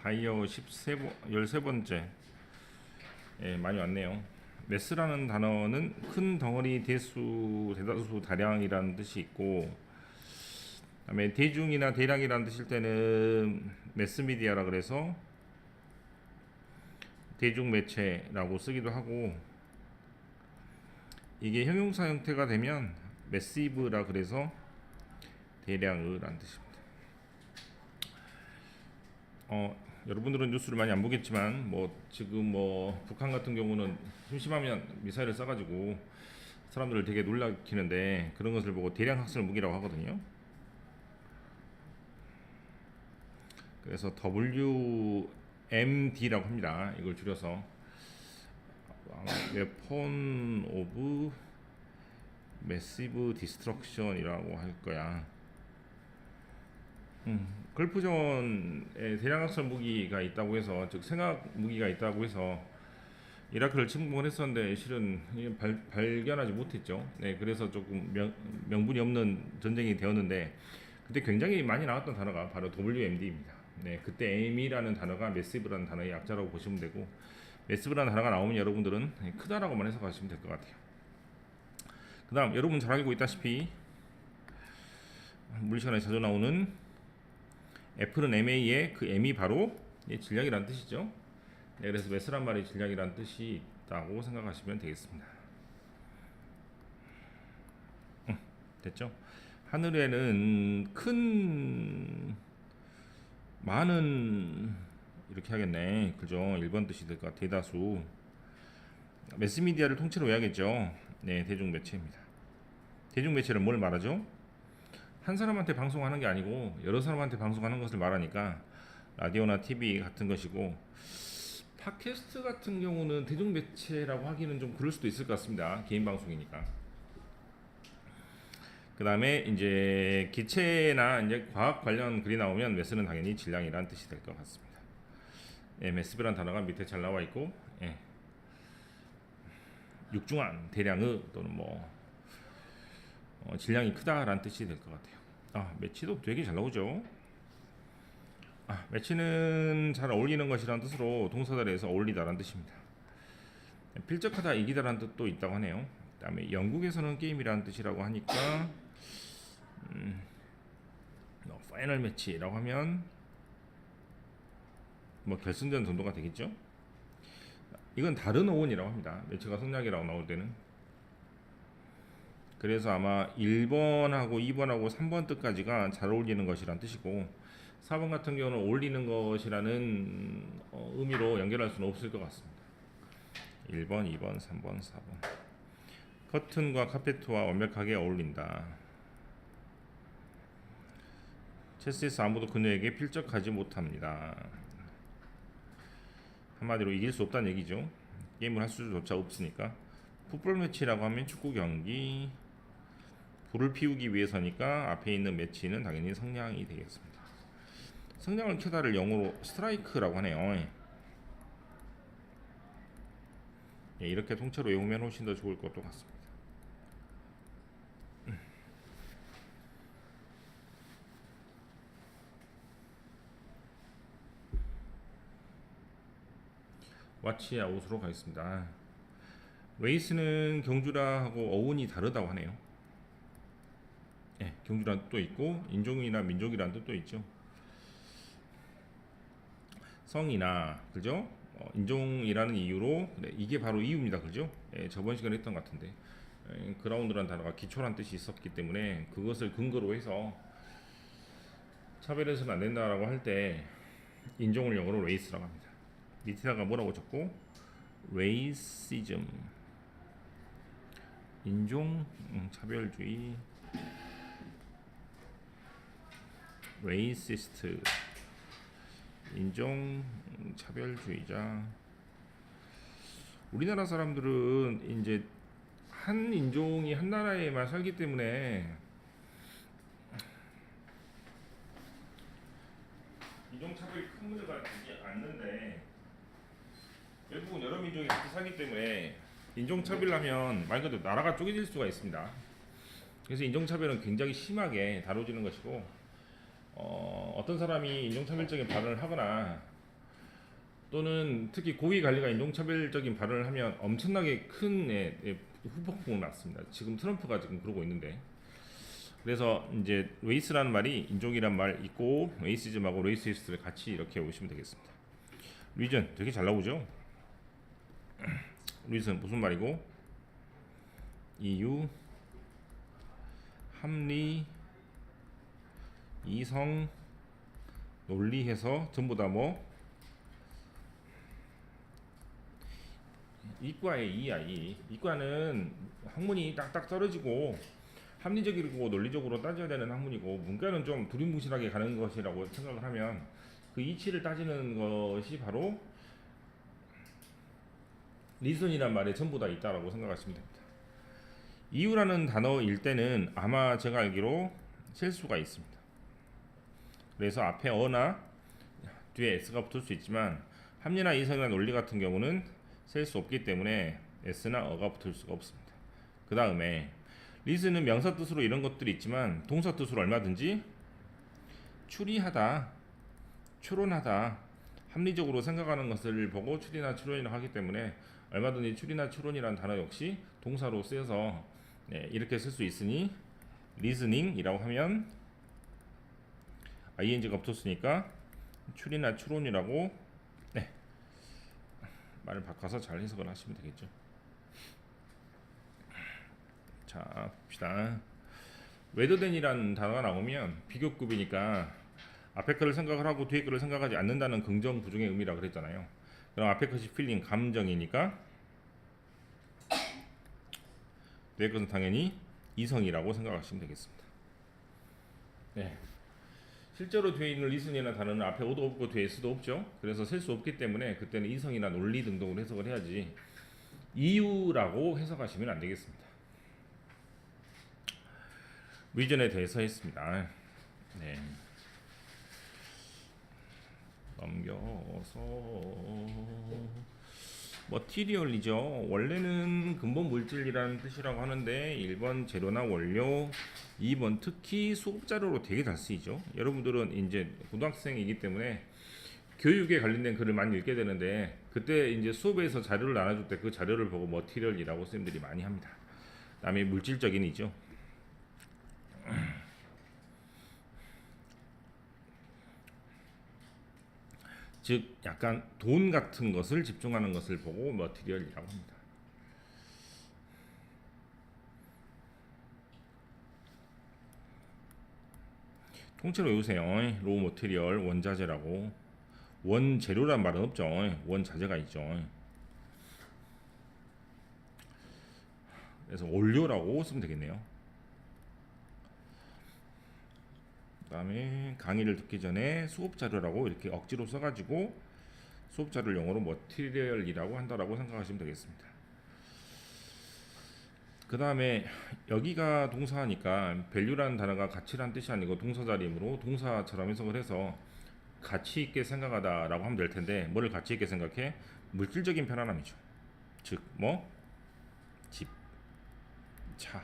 다이어 13번째. 예, 많이 왔네요. 매스라는 단어는 큰 덩어리, 대수, 대다수, 다량이라는 뜻이 있고, 그다음에 대중이나 대량이라는 뜻일 때는 매스미디어라 그래서 대중매체라고 쓰기도 하고, 이게 형용사 형태가 되면 매시브라 그래서 대량의라는 뜻입니다. 여러분들은 뉴스를 많이 안 보겠지만 지금 북한 같은 경우는 심심하면 미사일을 쏴가지고 사람들을 되게 놀라키는데, 그런 것을 보고 대량 학살 무기라고 하거든요. 그래서 WMD라고 합니다. 이걸 줄여서 Weapon of Massive Destruction이라고 할 거야. 걸프전에 대량학살 무기가 있다고 해서, 즉 생학 무기가 있다고 해서 이라크를 침공했었는데 실은 발견하지 못했죠. 네, 그래서 조금 명분이 없는 전쟁이 되었는데, 그때 굉장히 많이 나왔던 단어가 바로 WMD입니다. 네, 그때 M이라는 단어가 매시브라는 단어의 약자라고 보시면 되고, 매시브라는 단어가 나오면 여러분들은 크다라고만 해석하시면 될 것 같아요. 그 다음, 여러분 잘 알고 있다시피 물리시간에 자주 나오는 F는 MA의 그 M이 바로 질량이라는 뜻이죠. 네, 그래서 매스란 말이 질량이라는 뜻이 있다고 생각하시면 되겠습니다. 됐죠? 하늘에는 많은 이렇게 하겠네. 그죠? 1번 뜻이 될 것 같아. 대다수. 매스미디어를 통째로 해야겠죠. 네, 대중매체입니다. 대중매체는 뭘 말하죠? 한 사람한테 방송하는 게 아니고 여러 사람한테 방송하는 것을 말하니까 라디오나 TV 같은 것이고, 팟캐스트 같은 경우는 대중매체라고 하기는 좀 그럴 수도 있을 것 같습니다. 개인 방송이니까. 그 다음에 이제 기체나 이제 과학 관련 글이 나오면 매스는 당연히 질량이라는 뜻이 될 것 같습니다. 예, 매스브란 단어가 밑에 잘 나와 있고, 예. 육중한, 대량의 또는 질량이 크다라는 뜻이 될 것 같아요. 매치도 되게 잘 나오죠. 매치는 잘 어울리는 것이라는 뜻으로 동사들에서 어울리다라는 뜻입니다. 필적하다, 이기다라는 뜻도 있다고 하네요. 그 다음에 영국에서는 게임이라는 뜻이라고 하니까 파이널 매치라고 하면 결승전 정도가 되겠죠. 이건 다른 어원이라고 합니다. 매치가 성략이라고 나올 때는. 그래서 아마 1번하고 2번하고 3번 뜻까지가 잘 어울리는 것이란 뜻이고, 4번 같은 경우는 어울리는 것이라는 의미로 연결할 수는 없을 것 같습니다. 1번, 2번, 3번, 4번. 커튼과 카페트와 완벽하게 어울린다. 체스에서 아무도 그녀에게 필적하지 못합니다. 한마디로 이길 수 없다는 얘기죠. 게임을 할 수조차 없으니까. 풋볼 매치라고 하면 축구 경기. 불을 피우기 위해서니까 앞에 있는 매치는 당연히 성냥이 되겠습니다. 성냥을 켜다를 영어로 스트라이크라고 하네요. 예, 이렇게 통째로 외우면 훨씬 더 좋을 것도 같습니다. 와치 아웃으로 가겠습니다. 레이스는 경주라하고 어원이 다르다고 하네요. 예, 경주라는 뜻도 있고 인종이나 민족이라는 뜻도 있죠. 성이나 그죠? 인종이라는 이유로, 이게 바로 이유입니다. 그죠? 예, 저번 시간에 했던 것 같은데, 그라운드라는 단어가 기초란 뜻이 있었기 때문에 그것을 근거로 해서 차별해서는 안 된다라고 할 때 인종을 영어로 레이스라고 합니다. 밑에다가 뭐라고 적고, 레이시즘, 인종 차별주의, 레이시스트, 인종 차별주의자. 우리나라 사람들은 이제 한 인종이 한 나라에만 살기 때문에 인종차별이 큰 문제가 되지 않는데, 외국은 여러 민족이 같이 살기 때문에 인종차별하면 말 그대로 나라가 쪼개질 수가 있습니다. 그래서 인종차별은 굉장히 심하게 다뤄지는 것이고, 어떤 사람이 인종차별적인 발언을 하거나 또는 특히 고위 관리가 인종차별적인 발언을 하면 엄청나게 큰 후폭풍이 났습니다. 지금 트럼프가 지금 그러고 있는데, 그래서 이제 레이스라는 말이 인종이란 말 있고 레이시즘하고 레이시스트를 같이 이렇게 보시면 되겠습니다. 리전 되게 잘 나오죠. 리전 무슨 말이고, 이유, 합리, 이성, 논리해서 전부 다 뭐 이과의 이야. 이과는 학문이 딱딱 떨어지고 합리적이고 논리적으로 따져야 되는 학문이고, 문과는 좀 두리뭉실하게 가는 것이라고 생각을 하면 그 이치를 따지는 것이 바로 리선이란 말에 전부 다 있다라고 생각하시면 됩니다. 이유라는 단어일 때는 아마 제가 알기로 실수가 있습니다. 그래서 앞에 어나 뒤에 s가 붙을 수 있지만 합리나 이성이나 논리 같은 경우는 셀 수 없기 때문에 s나 어가 붙을 수가 없습니다. 그 다음에 리스는 명사 뜻으로 이런 것들이 있지만 동사 뜻으로 얼마든지 추리하다, 추론하다, 합리적으로 생각하는 것을 보고 추리나 추론이라 하기 때문에 얼마든지 추리나 추론이라는 단어 역시 동사로 쓰여서 이렇게 쓸 수 있으니 리스닝이라고 하면 ing가 붙었으니까 추리나 추론이라고 말을 바꿔서 잘 해석을 하시면 되겠죠. 자, 봅시다. 웨더된이라는 단어가 나오면 비교급이니까 앞에 거를 생각을 하고 뒤에 거를 생각하지 않는다는 긍정 부정의 의미라 그랬잖아요. 그럼 앞에 것이 필링 감정이니까 뒤에 것은 당연히 이성이라고 생각하시면 되겠습니다. 네. 실제로 뒤에 있는 리슨이라는 단어는 앞에 오도 없고 뒤에 s도 없죠. 그래서 셀 수 없기 때문에 그때는 이성이나 논리 등등으로 해석을 해야지 이유라고 해석하시면 안 되겠습니다. 리전에 대해서 했습니다. 네. 넘겨서 머티리얼이죠. 원래는 근본 물질이라는 뜻이라고 하는데 1번 재료나 원료, 2번 특히 수업 자료로 되게 잘 쓰이죠. 여러분들은 이제 고등학생이기 때문에 교육에 관련된 글을 많이 읽게 되는데, 그때 이제 수업에서 자료를 나눠줄 때 그 자료를 보고 머티리얼이라고 선생님들이 많이 합니다. 그다음에 물질적인이죠. 즉 약간 돈 같은 것을 집중하는 것을 보고 머티리얼이라고 합니다. 통째로 외우세요. 로우 머티리얼 원자재라고. 원재료란 말은 없죠. 원자재가 있죠. 그래서 원료라고 쓰면 되겠네요. 그 다음에 강의를 듣기 전에 수업자료라고 이렇게 억지로 써가지고 수업자료를 영어로 머티리얼이라고 한다라고 생각하시면 되겠습니다. 그 다음에 여기가 동사니까 value라는 단어가 가치란 뜻이 아니고 동사자리이므로 동사처럼 해석을 해서 가치 있게 생각하다 라고 하면 될 텐데, 뭐를 가치 있게 생각해? 물질적인 편안함이죠. 즉 뭐? 집, 차,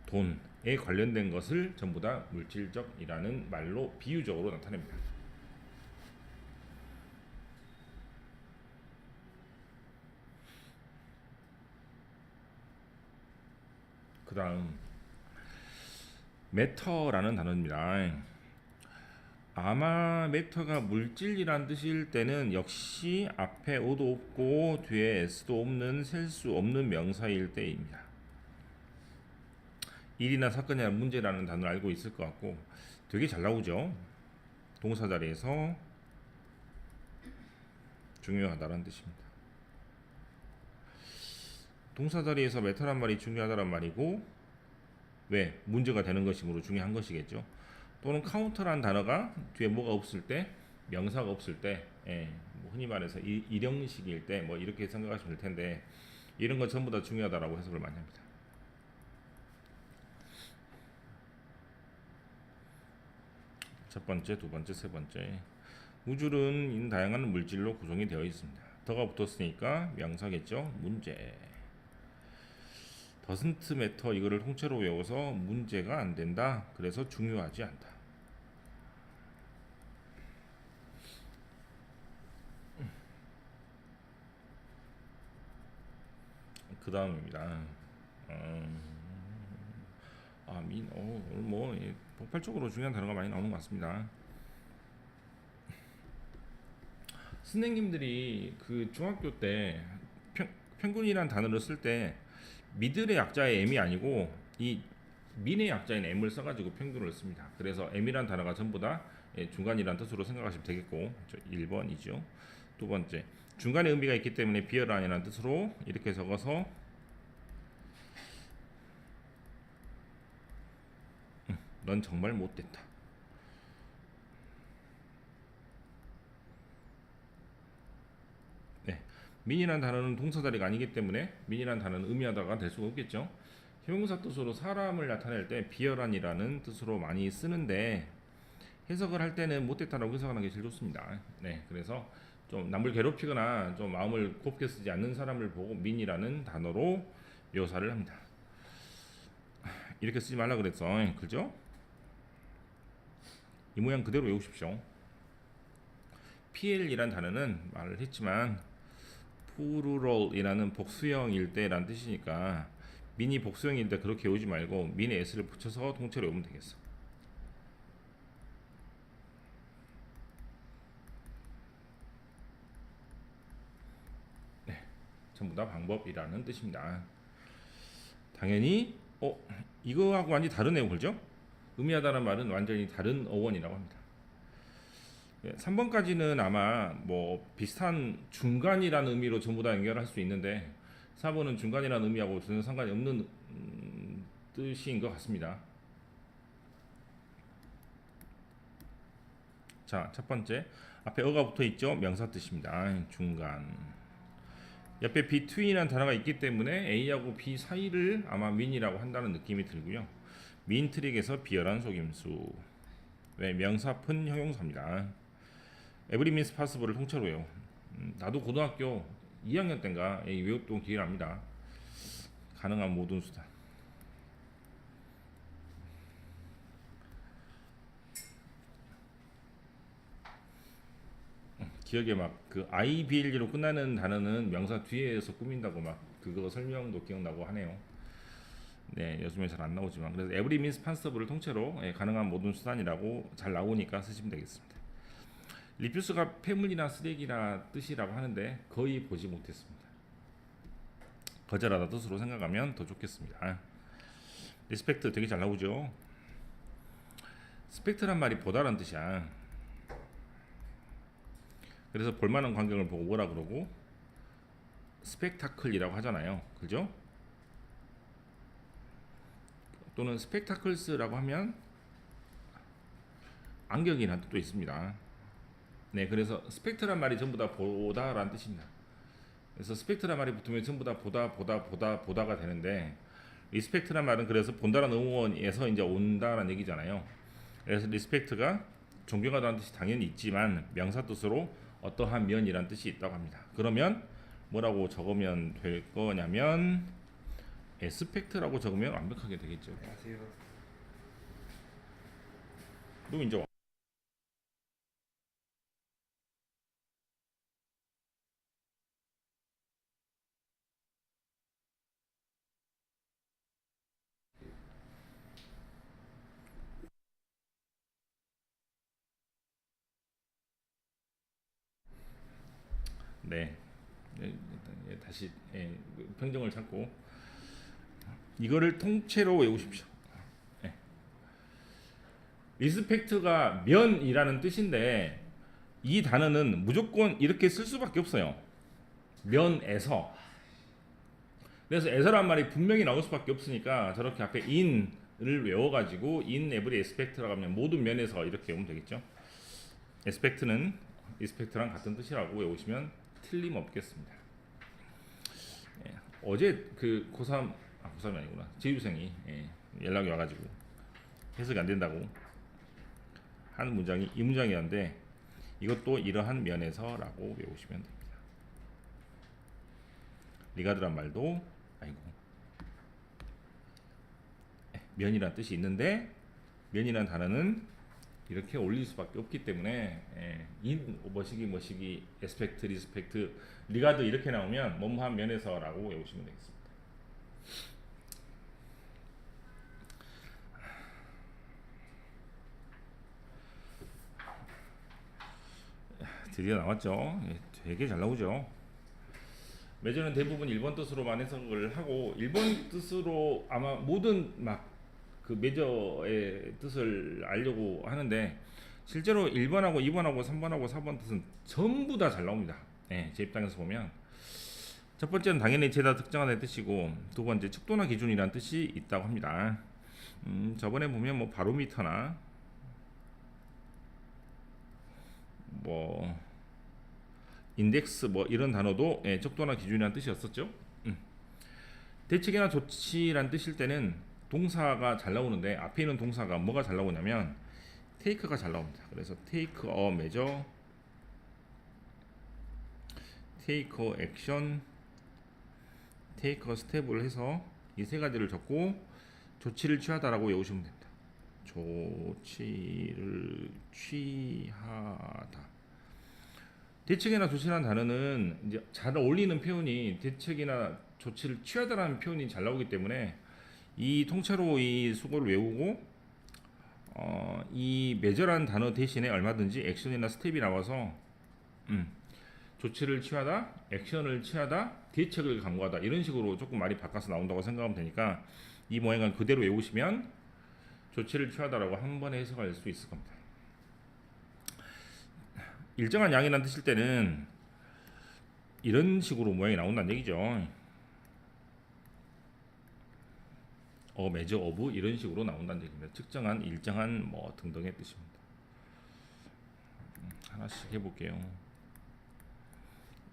돈에 관련된 것을 전부 다 물질적이라는 말로 비유적으로 나타냅니다. 그 다음 matter라는 단어입니다. 아마 matter가 물질이란 뜻일 때는 역시 앞에 o도 없고 뒤에 s도 없는 셀 수 없는 명사일 때입니다. 일이나 사건이나 문제라는 단어를 알고 있을 것 같고 되게 잘 나오죠. 동사 자리에서 중요하다는 뜻입니다. 동사 자리에서 matter란 말이 중요하다는 말이고, 왜? 문제가 되는 것이므로 중요한 것이겠죠. 또는 카운터라는 단어가 뒤에 뭐가 없을 때, 명사가 없을 때, 뭐 흔히 말해서 일형식일 때 뭐 이렇게 생각하시면 될 텐데, 이런 건 전부 다 중요하다라고 해석을 많이 합니다. 첫 번째, 두 번째, 세 번째. 우주는 다양한 물질로 구성이 되어 있습니다. 더가 붙었으니까 명사겠죠. 문제. doesn't matter 이거를 통째로 외워서 문제가 안 된다. 그래서 중요하지 않다. 그 다음입니다. 오늘 뭐 폭발적으로 중요한 단어가 많이 나오는 것 같습니다. 선생님들이 그 중학교 때 평균이라는 단어를 쓸 때 미들의 약자의 M이 아니고 이 민의 약자인 M을 써가지고 평균을 씁니다. 그래서 M이란 단어가 전부 다 중간이란 뜻으로 생각하시면 되겠고, 1번이죠. 두 번째, 중간에 의미가 있기 때문에 비열한이라는 뜻으로 이렇게 적어서 넌 정말 못됐다. 네, 민이란 단어는 동사 자리가 아니기 때문에 민이란 단어는 의미하다가 될 수가 없겠죠. 형용사 뜻으로 사람을 나타낼 때 비열한이라는 뜻으로 많이 쓰는데 해석을 할 때는 못됐다라고 해석하는 게 제일 좋습니다. 네, 그래서 좀 남을 괴롭히거나 좀 마음을 곱게 쓰지 않는 사람을 보고 민이라는 단어로 묘사를 합니다. 이렇게 쓰지 말라 그랬어, 그죠? 이 모양 그대로 외우십시오. PL이란 단어는 말을 했지만 plural 이라는 복수형일 때란 뜻이니까 민이 복수형일 때 그렇게 외우지 말고 민의 s를 붙여서 통째로 외우면 되겠어. 네, 전부 다 방법이라는 뜻입니다. 당연히 이거하고 완전히 다른 내용 그죠? 의미하다는 말은 완전히 다른 어원이라고 합니다. 3번까지는 아마 뭐 비슷한 중간이라는 의미로 전부 다 연결할 수 있는데 4번은 중간이라는 의미하고 전혀 상관이 없는 뜻인 것 같습니다. 자, 첫 번째 앞에 어가 붙어 있죠? 명사 뜻입니다. 중간. 옆에 between이라는 단어가 있기 때문에 A하고 B 사이를 아마 민이라고 한다는 느낌이 들고요. 민 트릭에서 비열한 속임수. 왜 명사픈 형용사입니다. Every means possible을 통째로 외워. 나도 고등학교 2학년 때인가 외웠던 기억이 납니다. 가능한 모든 수단. 기억에 막 그 IBL로 끝나는 단어는 명사 뒤에서 꾸민다고 막 그거 설명도 기억나고 하네요. 네, 요즘에 잘 안 나오지만 그래서 every means possible을 통째로 가능한 모든 수단이라고 잘 나오니까 쓰시면 되겠습니다. 리퓨스가 폐물이나 쓰레기나 뜻이라고 하는데 거의 보지 못했습니다. 거절하다 뜻으로 생각하면 더 좋겠습니다. 리스펙트 되게 잘 나오죠. 스펙트란 말이 보다란 뜻이야. 그래서 볼만한 광경을 보고 뭐라 그러고 스펙타클이라고 하잖아요. 그죠? 또는 스펙타클스라고 하면 안경이라는 뜻도 있습니다. 네, 그래서 스펙트란 말이 전부 다 보다라는 뜻입니다. 그래서 스펙트란 말이 붙으면 전부 다 보다가 되는데 리스펙트란 말은 그래서 본다라는 의원에서 이제 온다라는 얘기잖아요. 그래서 리스펙트가 존경하다는 뜻이 당연히 있지만 명사 뜻으로 어떠한 면이란 뜻이 있다고 합니다. 그러면 뭐라고 적으면 될 거냐면 에스펙트라고 적으면 완벽하게 되겠죠. 안녕하세요. 그럼 이제 네, 다시 평정을 찾고 이거를 통째로 외우십시오. 네. 리스펙트가 면이라는 뜻인데 이 단어는 무조건 이렇게 쓸 수밖에 없어요. 면에서. 그래서 에서란 말이 분명히 나올 수밖에 없으니까 저렇게 앞에 in을 외워가지고 in every aspect라고 하면 모든 면에서 이렇게 외우면 되겠죠. aspect는 respect랑 같은 뜻이라고 외우시면 틀림없겠습니다. 어제 그 고3이 아니구나. 재유생이 연락이 와가지고 해석이 안 된다고 하는 문장이 이 문장이었는데 이것도 이러한 면에서라고 외우시면 됩니다. 리가드란 말도 면이란 뜻이 있는데 면이란 단어는 이렇게 올릴 수밖에 없기 때문에 인 머시기 에스펙트 리스펙트 리가드 이렇게 나오면 뭐뭐한 면에서라고 외우시면 되겠습니다. 드디어 나왔죠. 예, 되게 잘 나오죠. 매저는 대부분 일본 뜻으로만 해석을 하고 일본 뜻으로 아마 모든 막 그 매저의 뜻을 알려고 하는데 실제로 1번하고 2번하고 3번하고 4번 뜻은 전부 다 잘 나옵니다. 예, 제 입장에서 보면 첫 번째는 당연히 죄다 특정하다는 뜻이고 두 번째 척도나 기준이라는 뜻이 있다고 합니다. 저번에 보면 뭐 바로미터나 뭐 인덱스 뭐 이런 단어도 예, 척도나 기준이라는 뜻이었었죠. 대책이나 조치란 뜻일 때는 동사가 잘 나오는데 앞에 있는 동사가 뭐가 잘 나오냐면 take가 잘 나옵니다. 그래서 take a measure, take a action, take a step을 해서 이 세 가지를 적고 조치를 취하다라고 외우시면 됩니다. 조치를 취하다. 대책이나 조치라는 단어는 이제 잘 어울리는 표현이 대책이나 조치를 취하다라는 표현이 잘 나오기 때문에 이 통째로 이 수고를 외우고 이 메저라는 단어 대신에 얼마든지 액션이나 스텝이 나와서 조치를 취하다, 액션을 취하다, 대책을 강구하다 이런 식으로 조금 말이 바꿔서 나온다고 생각하면 되니까 이 모양을 그대로 외우시면 조치를 취하다라고 한 번에 해석할 수 있을 겁니다. 일정한 양이라는 뜻일 때는 이런 식으로 모양이 나온다는 얘기죠. measure of 이런 식으로 나온다는 얘기입니다. 측정한, 일정한 뭐 등등의 뜻입니다. 하나씩 해볼게요.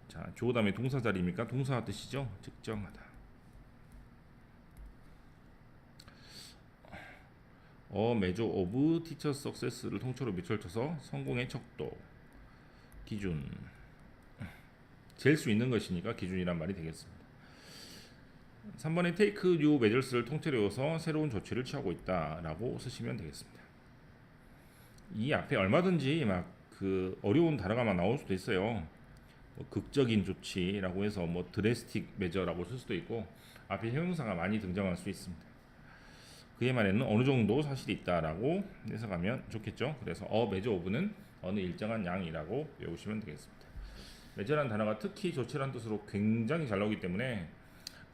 자, 주어 다음에 동사 자리입니까? 동사 뜻이죠. 측정하다. measure of teacher success를 통째로 밑줄 쳐서 성공의 척도, 기준, 잴 수 있는 것이니까 기준이란 말이 되겠습니다. 3번에 take new measures를 통째로 외워서 새로운 조치를 취하고 있다라고 쓰시면 되겠습니다. 이 앞에 얼마든지 막 그 어려운 단어가 막 나올 수도 있어요. 뭐 극적인 조치라고 해서 뭐 drastic measure라고 쓸 수도 있고 앞에 형용사가 많이 등장할 수 있습니다. 그의 말에는 어느 정도 사실이 있다라고 해석하면 좋겠죠. 그래서 measure of는 어느 일정한 양이라고 외우시면 되겠습니다. measure라는 단어가 특히 조치라는 뜻으로 굉장히 잘 나오기 때문에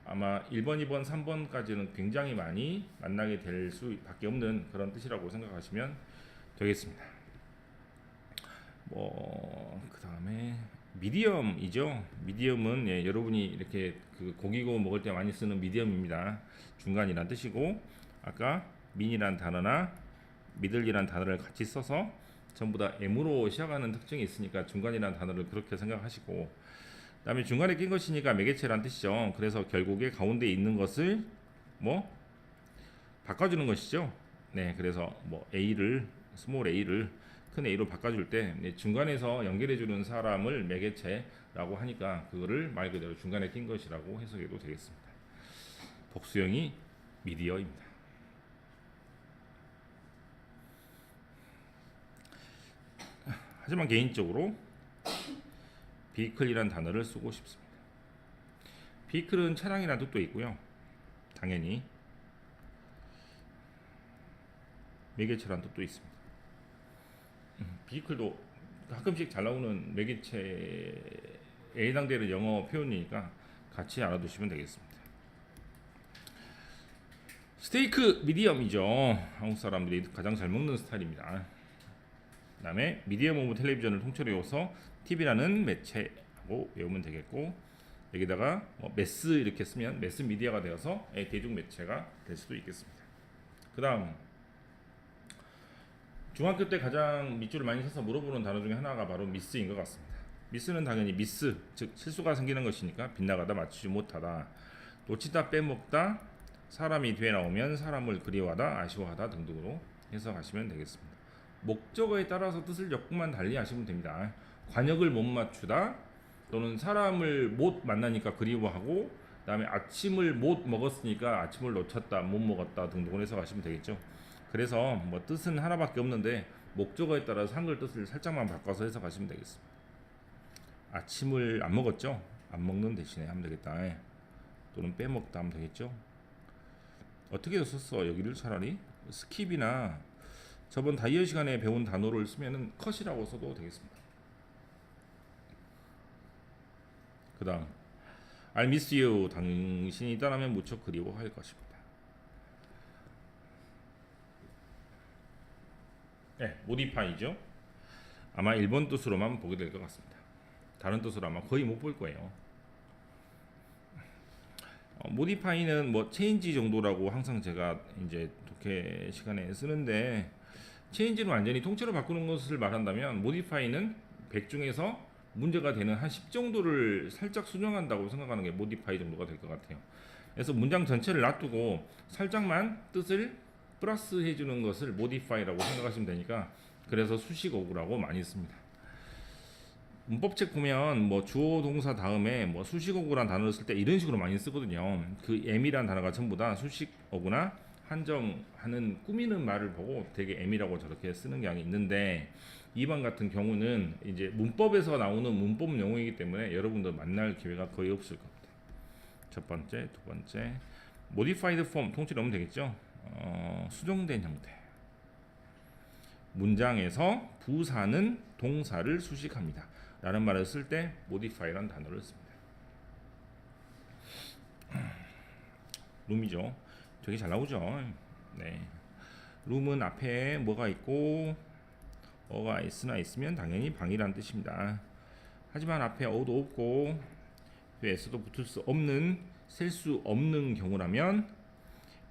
아마 1번, 2번, 3번까지는 굉장히 많이 만나게 될 수밖에 없는 그런 뜻이라고 생각하시면 되겠습니다. 그 다음에 미디엄이죠. 미디엄은 예, 여러분이 이렇게 그 고기 구워 먹을 때 많이 쓰는 미디엄입니다. 중간이란 뜻이고 아까 민이란 단어나 미들이란 단어를 같이 써서 전부 다 M으로 시작하는 특징이 있으니까 중간이란 단어를 그렇게 생각하시고 그 다음에 중간에 낀 것이니까 매개체란 뜻이죠. 그래서 결국에 가운데 있는 것을 뭐 바꿔주는 것이죠. 네, 그래서 뭐 A를 스몰 A를 큰 A로 바꿔줄 때 중간에서 연결해주는 사람을 매개체라고 하니까 그거를 말 그대로 중간에 낀 것이라고 해석해도 되겠습니다. 복수형이 미디어입니다. 하지만 개인적으로 vehicle이란 단어를 쓰고 싶습니다. vehicle은 차량이라는 뜻도 있고요. 당연히 매개체라는 뜻도 있습니다. vehicle도 가끔씩 잘 나오는 매개체에 해당되는 영어 표현이니까 같이 알아두시면 되겠습니다. 스테이크 미디엄이죠. 한국 사람들이 가장 잘 먹는 스타일입니다. 그 다음에 미디엄 오브 텔레비전을 통째로 외워서 TV라는 매체하고 외우면 되겠고 여기다가 뭐 매스 이렇게 쓰면 매스 미디어가 되어서 대중 매체가 될 수도 있겠습니다. 그 다음 중학교 때 가장 밑줄을 많이 쳐서 물어보는 단어 중에 하나가 바로 미스인 것 같습니다. 미스는 당연히 미스, 즉 실수가 생기는 것이니까 빗나가다, 맞추지 못하다, 놓치다, 빼먹다, 사람이 뒤에 나오면 사람을 그리워하다, 아쉬워하다 등등으로 해석하시면 되겠습니다. 목적어에 따라서 뜻을 조금만 달리 하시면 됩니다. 관역을 못 맞추다 또는 사람을 못 만나니까 그리워하고 그다음에 아침을 못 먹었으니까 아침을 놓쳤다, 못 먹었다 등등으로 해석하시면 되겠죠. 그래서 뭐 뜻은 하나밖에 없는데 목적어에 따라서 한글 뜻을 살짝만 바꿔서 해석하시면 되겠습니다. 아침을 안 먹었죠? 안 먹는 대신에 하면 되겠다. 또는 빼먹다 하면 되겠죠? 어떻게 썼어? 여기를 차라리 스킵이나 저번 다이어 시간에 배운 단어를 쓰면은 컷이라고 써도 되겠습니다. 그 다음 I miss you. 당신이 떠나면 무척 그리워할 것입니다. 네, 모디파이죠. 아마 일본 뜻으로만 보게 될 것 같습니다. 다른 뜻으로 아마 거의 못 볼 거예요. 모디파이는 뭐 체인지 정도라고 항상 제가 이제 독해 시간에 쓰는데, 체인지는 완전히 통째로 바꾸는 것을 말한다면 모디파이는 100 중에서 문제가 되는 한 10 정도를 살짝 수정한다고 생각하는 게 모디파이 정도가 될 것 같아요. 그래서 문장 전체를 놔두고 살짝만 뜻을 플러스 해주는 것을 모디파이라고 생각하시면 되니까, 그래서 수식어구라고 많이 씁니다. 문법책 보면 뭐 주어 동사 다음에 뭐 수식어구란 단어를 쓸 때 이런 식으로 많이 쓰거든요. 그 M이란 단어가 전부 다 수식어구나 한정하는 꾸미는 말을 보고 되게 M이라고 저렇게 쓰는 경향이 있는데, 2번 같은 경우는 이제 문법에서 나오는 문법 용어이기 때문에 여러분들 만날 기회가 거의 없을 겁니다. 첫 번째, 두 번째, modified form 통째로 넣으면 되겠죠. 수정된 형태. 문장에서 부사는 동사를 수식합니다 라는 말을 쓸 때 modify라는 단어를 씁니다. 룸이죠. 되게 잘 나오죠. 네. 룸은 앞에 뭐가 있고 어가 s나 있으면 당연히 방이란 뜻입니다. 하지만 앞에 어도 없고 s도 붙을 수 없는, 셀 수 없는 경우라면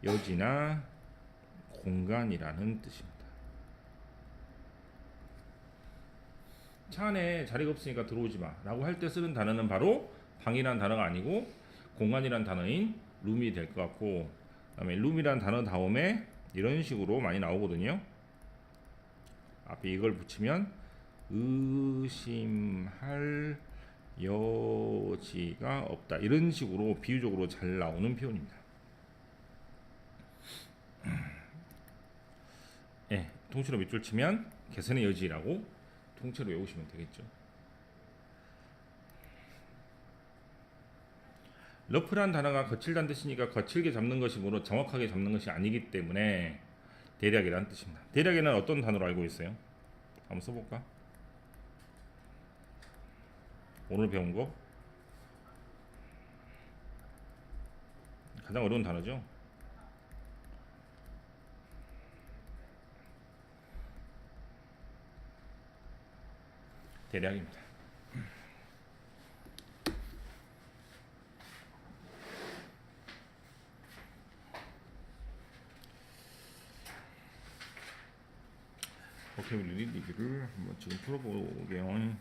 여지나 공간이라는 뜻입니다. 차 안에 자리가 없으니까 들어오지 마 라고 할 때 쓰는 단어는 바로 방이란 단어가 아니고 공간이란 단어인 룸이 될 것 같고, 그 다음에 룸이란 단어 다음에 이런 식으로 많이 나오거든요. 앞에 이걸 붙이면 의심할 여지가 없다, 이런 식으로 비유적으로 잘 나오는 표현입니다. 예, 통째로 밑줄 치면 개선의 여지라고 통째로 외우시면 되겠죠. 러프란 단어가 거칠다는 뜻이니까 거칠게 잡는 것이므로 정확하게 잡는 것이 아니기 때문에 대략이라는 뜻입니다. 대략에는 어떤 단어로 알고 있어요? 한번 써볼까? 오늘 배운 거 가장 어려운 단어죠. 대략입니다. 보캐블러리 리뷰를 한번 지금 풀어보게요.